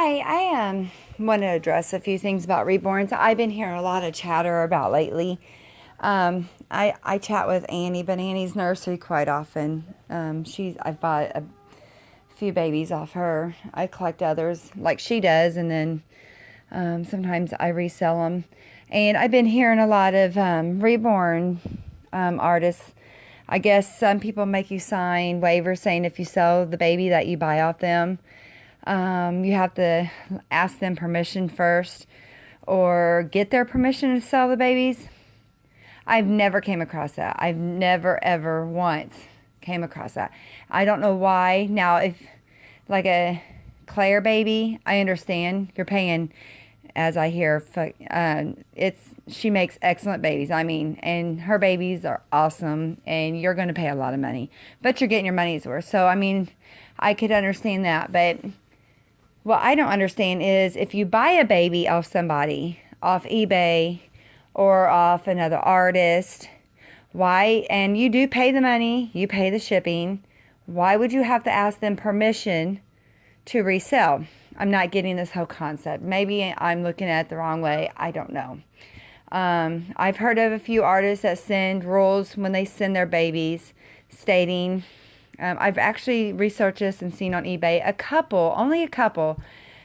Hi, I want to address a few things about reborns. I've been hearing a lot of chatter about lately. I chat with Annie, but Annie's nursery quite often. I've bought a few babies off her. I collect others like she does, and then sometimes I resell them. And I've been hearing a lot of reborn artists. I guess some people make you sign waivers saying if you sell the baby that you buy off them, you have to ask them permission first or get their permission to sell the babies. I've never came across that. I've never, ever once came across that. I don't know why. Now, if like a Claire baby, I understand you're paying, as I hear, she makes excellent babies. I mean, and her babies are awesome, and you're going to pay a lot of money, but you're getting your money's worth. So, I mean, I could understand that, but what I don't understand is if you buy a baby off somebody, off eBay or off another artist, why, and you do pay the money, you pay the shipping, why would you have to ask them permission to resell? I'm not getting this whole concept. Maybe I'm looking at it the wrong way. I don't know. I've heard of a few artists that send rules when they send their babies stating, I've actually researched this and seen on eBay only a couple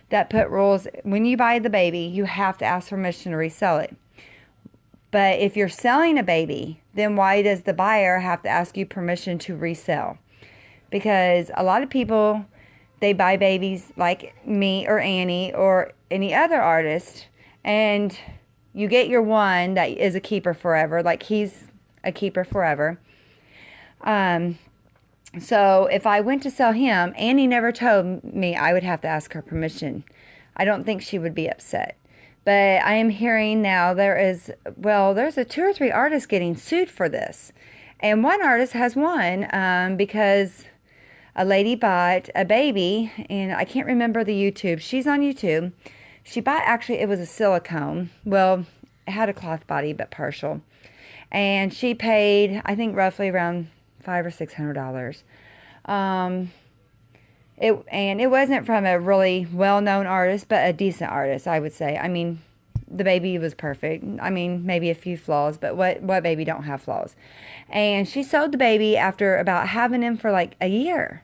that put rules. When you buy the baby, you have to ask permission to resell it. But if you're selling a baby, then why does the buyer have to ask you permission to resell? Because a lot of people, they buy babies like me or Annie or any other artist, and you get your one that is a keeper forever, like he's a keeper forever. So if I went to sell him, Annie never told me I would have to ask her permission. I don't think she would be upset. But I am hearing now there's a 2 or 3 artists getting sued for this. And one artist has won because a lady bought a baby, and I can't remember the YouTube. She's on YouTube. She bought, actually, it was a silicone. Well, it had a cloth body, but partial. And she paid, I think, roughly around $500 or $600. It wasn't from a really well-known artist, but a decent artist, I would say. I mean, the baby was perfect. I mean, maybe a few flaws, but what baby don't have flaws? And she sold the baby after about having him for like a year.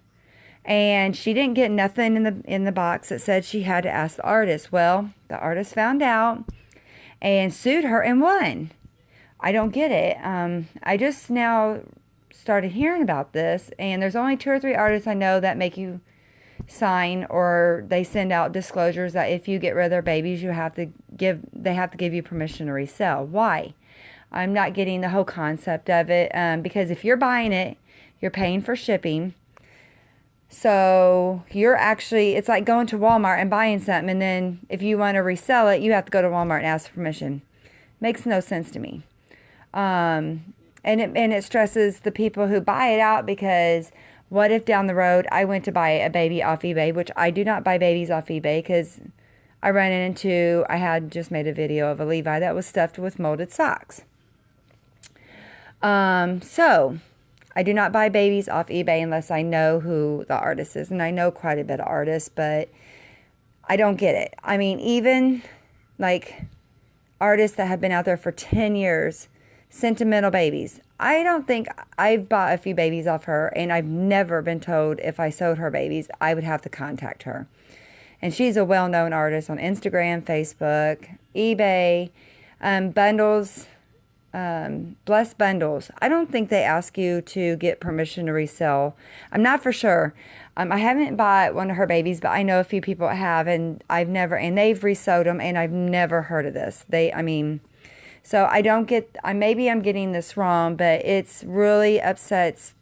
And she didn't get nothing in the box that said she had to ask the artist. Well, the artist found out and sued her and won. I don't get it. I just now started hearing about this, and there's only 2 or 3 artists I know that make you sign, or they send out disclosures that if you get rid of their babies, they have to give you permission to resell. Why? I'm not getting the whole concept of it, because if you're buying it, you're paying for shipping. So it's like going to Walmart and buying something, and then if you want to resell it, you have to go to Walmart and ask for permission. Makes no sense to me. And it stresses the people who buy it out, because what if down the road I went to buy a baby off eBay, which I do not buy babies off eBay because I had just made a video of a Levi that was stuffed with molded socks. So I do not buy babies off eBay unless I know who the artist is, and I know quite a bit of artists, but I don't get it. I mean, even like artists that have been out there for 10 years, sentimental babies. I've bought a few babies off her, and I've never been told if I sold her babies, I would have to contact her. And she's a well-known artist on Instagram, Facebook, eBay, bundles, Blessed Bundles. I don't think they ask you to get permission to resell. I'm not for sure. I haven't bought one of her babies, but I know a few people have, and they've resold them, and I've never heard of this. So I don't get, maybe I'm getting this wrong, but it's really upsets.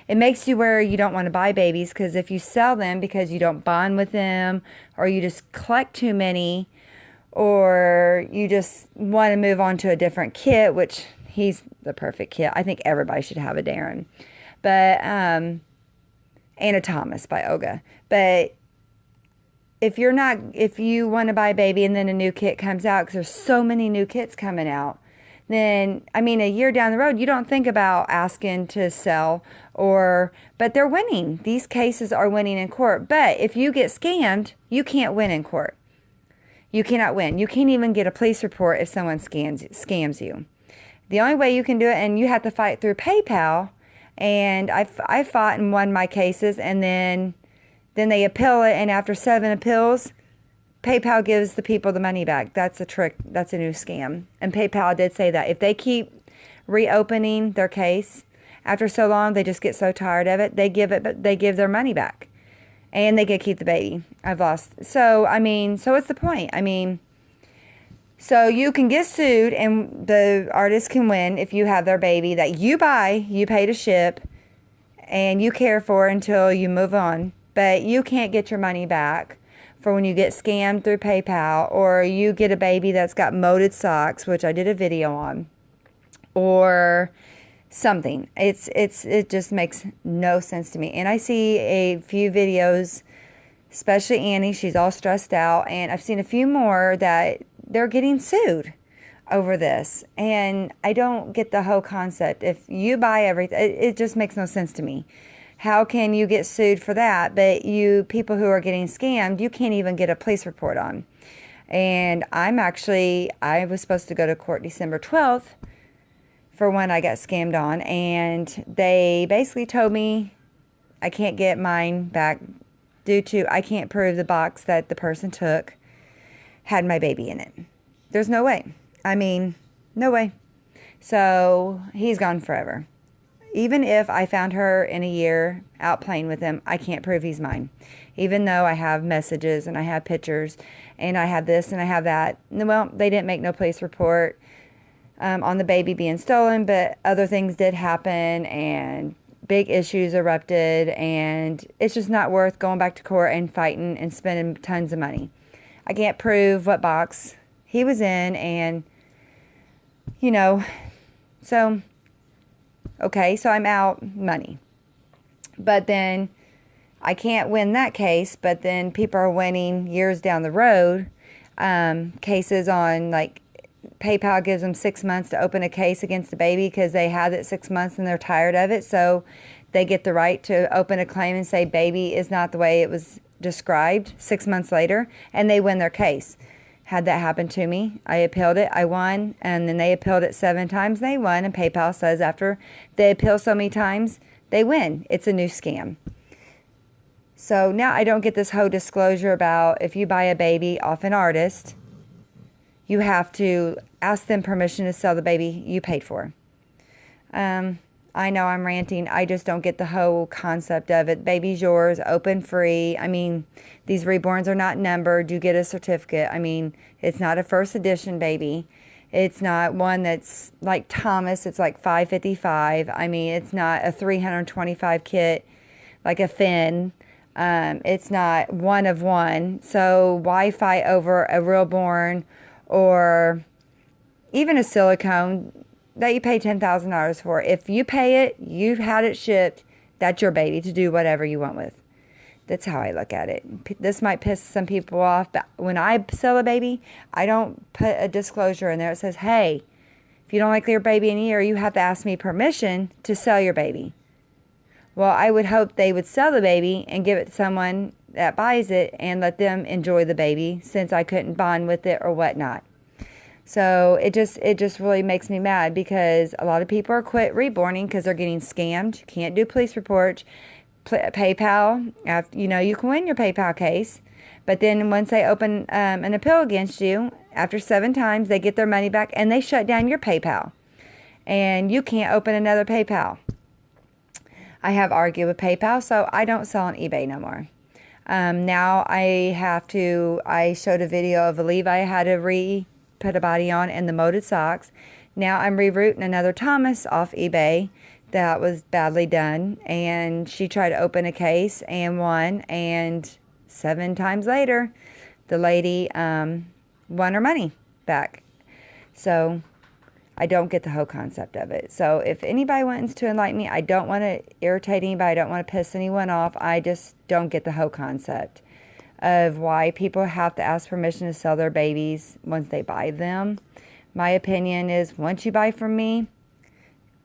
It makes you where you don't want to buy babies, because if you sell them because you don't bond with them, or you just collect too many, or you just want to move on to a different kit, which he's the perfect kit. I think everybody should have a Darren. But, and a Thomas by Olga. But if you want to buy a baby and then a new kit comes out, because there's so many new kits coming out, then, I mean, a year down the road, you don't think about asking to sell but they're winning. These cases are winning in court. But if you get scammed, you can't win in court. You cannot win. You can't even get a police report if someone scams you. The only way you can do it, and you have to fight through PayPal, and I fought and won my cases, and then they appeal it, and after 7 appeals, PayPal gives the people the money back. That's a trick. That's a new scam. And PayPal did say that if they keep reopening their case after so long, they just get so tired of it, they give their money back, and they get to keep the baby. I've lost. So I mean, so what's the point? I mean, so you can get sued, and the artist can win if you have their baby that you buy, you pay to ship, and you care for until you move on. But you can't get your money back for when you get scammed through PayPal, or you get a baby that's got molded socks, which I did a video on, or something. It just makes no sense to me. And I see a few videos, especially Annie, she's all stressed out, and I've seen a few more that they're getting sued over this. And I don't get the whole concept. If you buy everything, it just makes no sense to me. How can you get sued for that, but people who are getting scammed, you can't even get a police report on? And I was supposed to go to court December 12th for when I got scammed on, and they basically told me I can't get mine back due to I can't prove the box that the person took had my baby in it. There's no way. I mean, no way. So he's gone forever. Even if I found her in a year out playing with him, I can't prove he's mine. Even though I have messages and I have pictures and I have this and I have that. Well, they didn't make no police report on the baby being stolen, but other things did happen and big issues erupted, and it's just not worth going back to court and fighting and spending tons of money. I can't prove what box he was in, and, so... Okay, so I'm out money. But then I can't win that case, but then people are winning years down the road. Cases on, like, PayPal gives them 6 months to open a case against the baby because they had it 6 months and they're tired of it. So they get the right to open a claim and say baby is not the way it was described 6 months later, and they win their case. Had that happen to me. I appealed it, I won, and then they appealed it 7 times, they won, and PayPal says after they appeal so many times, they win. It's a new scam. So now I don't get this whole disclosure about if you buy a baby off an artist, you have to ask them permission to sell the baby you paid for. I know I'm ranting. I just don't get the whole concept of it. Baby's yours, open, free. I mean, these reborns are not numbered. You get a certificate. I mean, it's not a first edition baby. It's not one that's like Thomas. It's like $555. I mean, it's not a 325 kit like a Finn. It's not one of one. So why fight over a realborn or even a silicone that you pay $10,000 for? If you pay it, you've had it shipped, that's your baby to do whatever you want with. That's how I look at it. This might piss some people off, but when I sell a baby, I don't put a disclosure in there. It says, hey, if you don't like your baby in a year, you have to ask me permission to sell your baby. Well, I would hope they would sell the baby and give it to someone that buys it and let them enjoy the baby, since I couldn't bond with it or whatnot. So it just really makes me mad, because a lot of people are quit reborning because they're getting scammed. You can't do police reports. PayPal, you can win your PayPal case, but then once they open an appeal against you, after 7 times, they get their money back and they shut down your PayPal. And you can't open another PayPal. I have argued with PayPal, so I don't sell on eBay no more. Now I showed a video of a Levi had to put a body on and the molded socks. Now I'm rerouting another Thomas off eBay that was badly done, and she tried to open a case and won, and 7 times later the lady won her money back. So I don't get the whole concept of it. So if anybody wants to enlighten me, I don't want to irritate anybody, I don't want to piss anyone off. I just don't get the whole concept of why people have to ask permission to sell their babies once they buy them. My opinion is once you buy from me,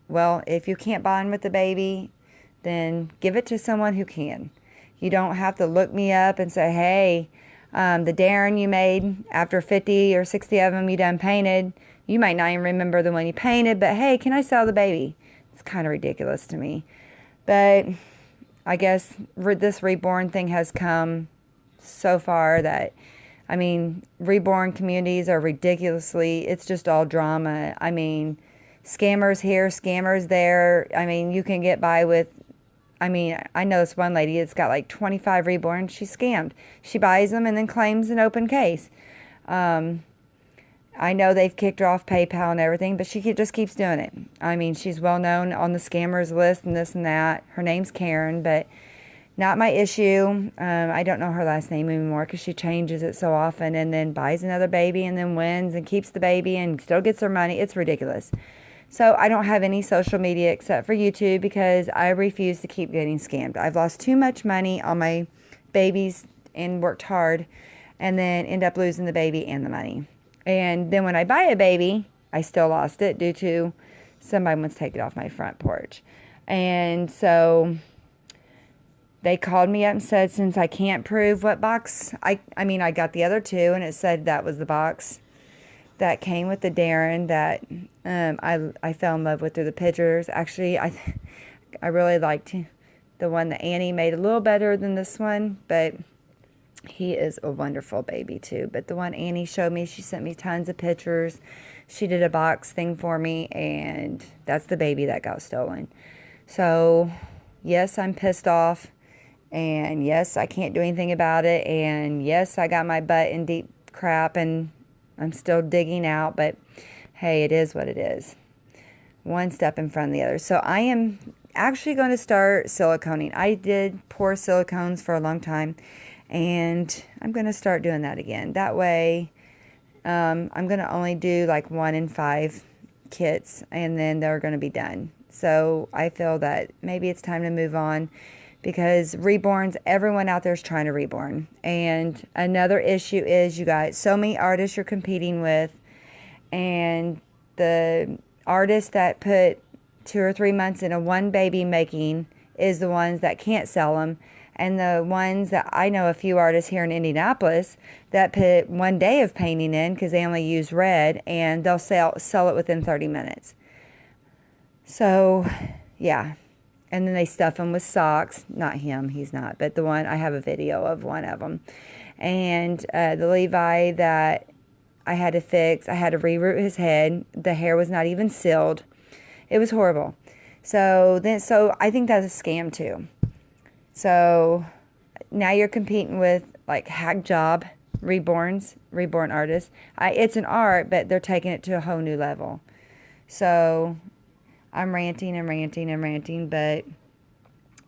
well, if you can't bond with the baby, then give it to someone who can. You don't have to look me up and say, hey, the Darren you made, after 50 or 60 of them you done painted, you might not even remember the one you painted, but hey, can I sell the baby? It's kind of ridiculous to me. But I guess this reborn thing has come so far that, I mean, reborn communities are ridiculously, it's just all drama. I mean, scammers here, scammers there. I mean, you can get by with, I mean, I know this one lady that's got like 25 reborns. She's scammed. She buys them and then claims an open case. I know they've kicked her off PayPal and everything, but she just keeps doing it. I mean, she's well known on the scammers list and this and that. Her name's Karen, but not my issue. I don't know her last name anymore because she changes it so often and then buys another baby and then wins and keeps the baby and still gets her money. It's ridiculous. So I don't have any social media except for YouTube because I refuse to keep getting scammed. I've lost too much money on my babies and worked hard and then end up losing the baby and the money. And then when I buy a baby, I still lost it due to somebody wants to take it off my front porch. And so they called me up and said, since I can't prove what box, I mean, I got the other two and it said that was the box that came with the Darren that I fell in love with through the pictures. Actually, I really liked the one that Annie made a little better than this one, but he is a wonderful baby too. But the one Annie showed me, she sent me tons of pictures. She did a box thing for me, and that's the baby that got stolen. So, yes, I'm pissed off, and yes, I can't do anything about it, and yes, I got my butt in deep crap, and I'm still digging out, but hey, it is what it is. One step in front of the other. So I am actually going to start siliconing. I did pour silicones for a long time, and I'm going to start doing that again. That way, I'm going to only do like 1 in 5 kits, and then they're going to be done. So I feel that maybe it's time to move on, because reborns, everyone out there is trying to reborn. And another issue is you got so many artists you're competing with, and the artists that put 2 or 3 months in a one baby making is the ones that can't sell them. And the ones that I know, a few artists here in Indianapolis that put 1 day of painting in because they only use red, and they'll sell it within 30 minutes. So, yeah. And then they stuff him with socks. Not him, he's not. But the one, I have a video of one of them. And the Levi that I had to fix, I had to reroot his head. The hair was not even sealed. It was horrible. So I think that's a scam too. So now you're competing with like hack job reborn artists. It's an art, but they're taking it to a whole new level. So I'm ranting and ranting and ranting, but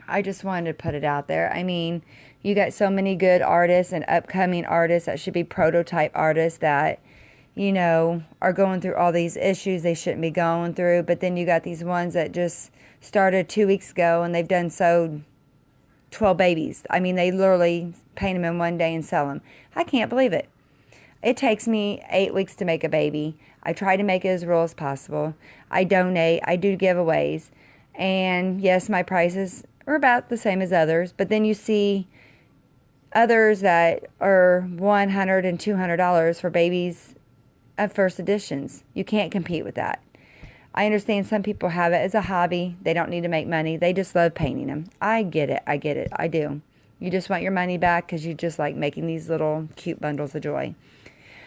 I just wanted to put it out there. I mean, you got so many good artists and upcoming artists that should be prototype artists that, you know, are going through all these issues they shouldn't be going through. But then you got these ones that just started 2 weeks ago and they've done so 12 babies. I mean, they literally paint them in 1 day and sell them. I can't believe it. It takes me 8 weeks to make a baby. I try to make it as real as possible. I donate. I do giveaways. And yes, my prices are about the same as others. But then you see others that are $100 and $200 for babies of first editions. You can't compete with that. I understand some people have it as a hobby. They don't need to make money. They just love painting them. I get it. I get it. I do. You just want your money back because you just like making these little cute bundles of joy.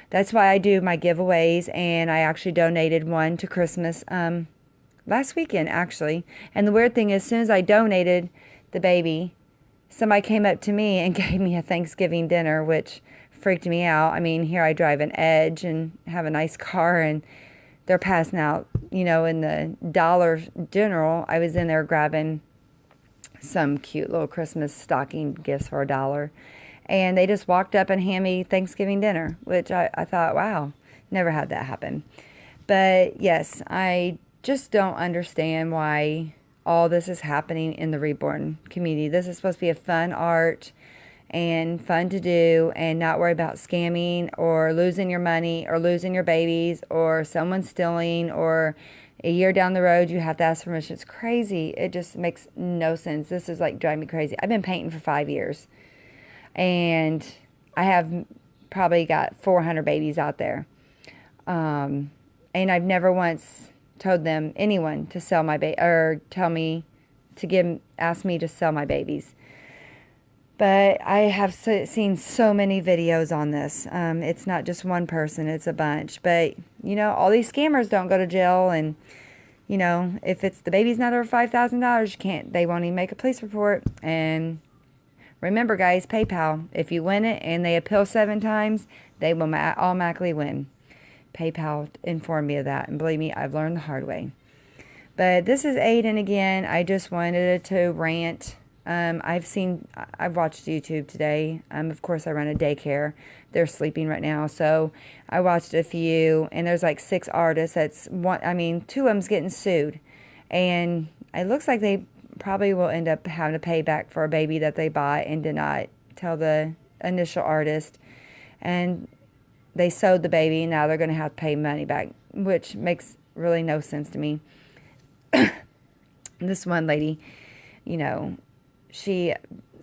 That's why I do my giveaways, and I actually donated one to Christmas last weekend, actually. And the weird thing is, as soon as I donated the baby, somebody came up to me and gave me a Thanksgiving dinner, which freaked me out. I mean, here I drive an Edge and have a nice car, and they're passing out, you know, in the Dollar General. I was in there grabbing some cute little Christmas stocking gifts for $1. And they just walked up and handed me Thanksgiving dinner, which I thought, wow, never had that happen. But yes, I just don't understand why all this is happening in the reborn community. This is supposed to be a fun art, and fun to do and not worry about scamming or losing your money or losing your babies or someone stealing, or a year down the road you have to ask permission. It's crazy. It just makes no sense. This is like driving me crazy. I've been painting for 5 years, and I have probably got 400 babies out there. And I've never once told anyone to sell my baby, or ask me to sell my babies. But I have seen so many videos on this. It's not just one person, it's a bunch. But, all these scammers don't go to jail. And, if it's the baby's not over $5,000, they won't even make a police report. And remember, guys, PayPal, if you win it and they appeal 7 times, they will automatically win. PayPal informed me of that. And believe me, I've learned the hard way. But this is Aiden again. I just wanted to rant. I've watched YouTube today. Of course, I run a daycare. They're sleeping right now. So I watched a few, and there's like 6 artists. 2 of them's getting sued. And it looks like they probably will end up having to pay back for a baby that they bought and did not tell the initial artist. And they sold the baby, and now they're going to have to pay money back, which makes really no sense to me. This one lady, I don't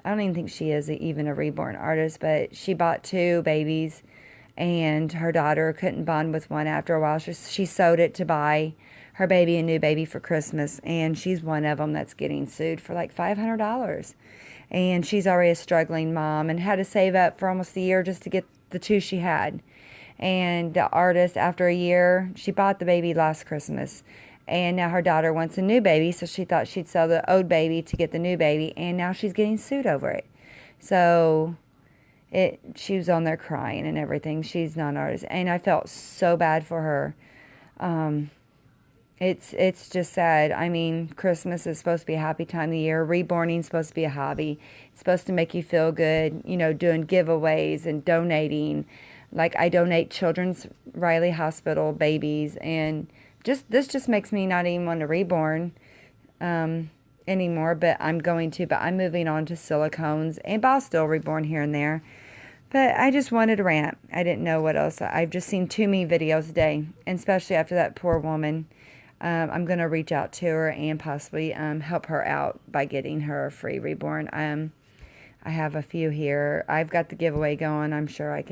even think she is even a reborn artist, but she bought 2 babies, and her daughter couldn't bond with one after a while. She sold it to buy her baby a new baby for Christmas, and she's one of them that's getting sued for like $500. And she's already a struggling mom and had to save up for almost a year just to get the 2 she had. And the artist, after a year, she bought the baby last Christmas. And now her daughter wants a new baby, so she thought she'd sell the old baby to get the new baby, and now she's getting sued over it. So she was on there crying and everything. She's not an artist, and I felt so bad for her. It's just sad. Christmas is supposed to be a happy time of the year. Reborning is supposed to be a hobby. It's supposed to make you feel good, doing giveaways and donating. Like, I donate Children's Riley Hospital babies, and this just makes me not even want to reborn anymore, but I'm going to. But I'm moving on to silicones, but I'll still reborn here and there. But I just wanted to rant. I didn't know what else. I've just seen too many videos today, and especially after that poor woman. I'm going to reach out to her and possibly help her out by getting her a free reborn. I have a few here. I've got the giveaway going. I'm sure I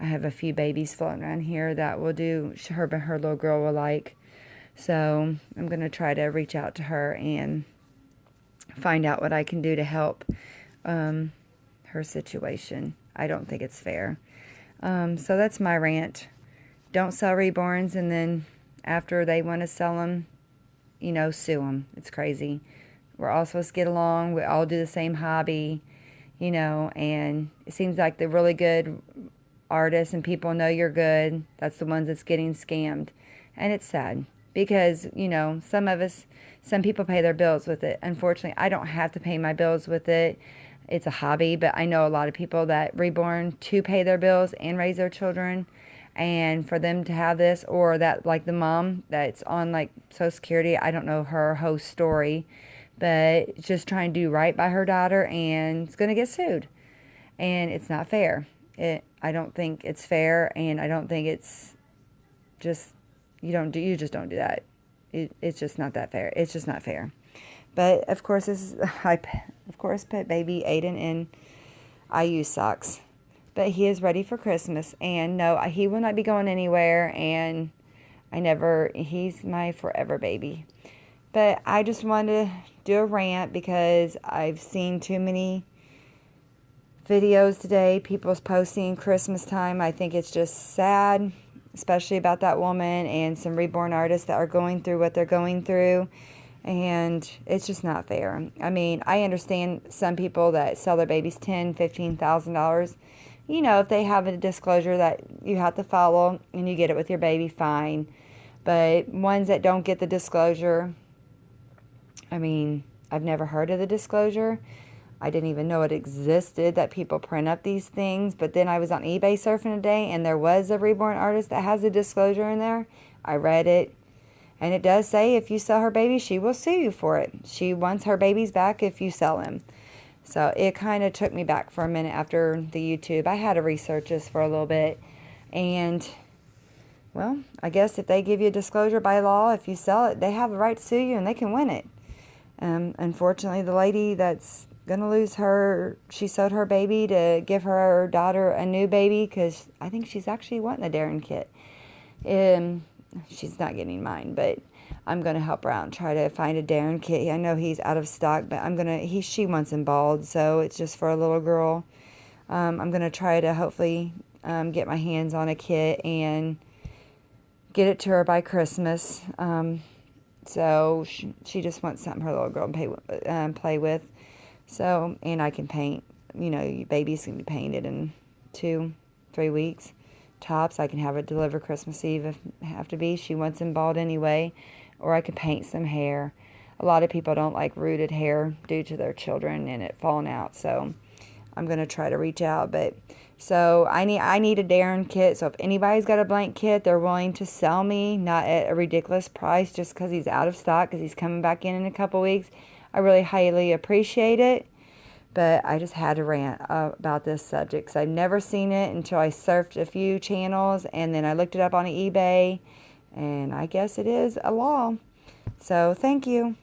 have a few babies floating around here that will do, her little girl will like. So I'm going to try to reach out to her and find out what I can do to help her situation. I don't think it's fair. So that's my rant. Don't sell reborns, and then after they want to sell them, sue them. It's crazy. We're all supposed to get along. We all do the same hobby, and it seems like the really good artists and people know you're good. That's the ones that's getting scammed. And it's sad because, some people pay their bills with it. Unfortunately, I don't have to pay my bills with it. It's a hobby, but I know a lot of people that reborn to pay their bills and raise their children. And for them to have this, or that, like the mom that's on like Social Security, I don't know her whole story, but just trying to do right by her daughter and it's going to get sued. And it's not fair. I don't think it's fair, and I don't think it's just, you just don't do that. It's just not that fair. It's just not fair. But of course, I put baby Aiden in IU socks. But he is ready for Christmas, and no, he will not be going anywhere, and he's my forever baby. But I just wanted to do a rant because I've seen too many videos today, people's posting Christmas time. I think it's just sad, especially about that woman and some reborn artists that are going through what they're going through, and it's just not fair. I understand some people that sell their babies $10,000, $15,000. If they have a disclosure that you have to follow and you get it with your baby, fine. But ones that don't get the disclosure, I've never heard of the disclosure. I didn't even know it existed, that people print up these things. But then I was on eBay surfing today, and there was a reborn artist that has a disclosure in there. I read it, and it does say if you sell her baby, she will sue you for it. She wants her babies back if you sell them. So it kind of took me back for a minute after the YouTube. I had to research this for a little bit. And, well, I guess if they give you a disclosure by law, if you sell it, they have the right to sue you and they can win it. Unfortunately, the lady that's going to lose her, she sold her baby to give her daughter a new baby because I think she's actually wanting a Darren kit. She's not getting mine, but I'm going to help her out and try to find a Darren kit. I know he's out of stock, but she wants him bald, so it's just for a little girl. I'm going to try to hopefully get my hands on a kit and get it to her by Christmas. So she just wants something her little girl can play with. So, and I can paint. You know, babies can be painted in 2-3 weeks. Tops, I can have it delivered Christmas Eve if it have to be. She wants them bald anyway. Or I could paint some hair. A lot of people don't like rooted hair due to their children and it falling out. So I'm going to try to reach out. But so I need a Darren kit. So if anybody's got a blank kit, they're willing to sell me, not at a ridiculous price just because he's out of stock, because he's coming back in a couple weeks. I really highly appreciate it. But I just had to rant about this subject because I've never seen it until I surfed a few channels, and then I looked it up on eBay, and I guess it is a law. So thank you.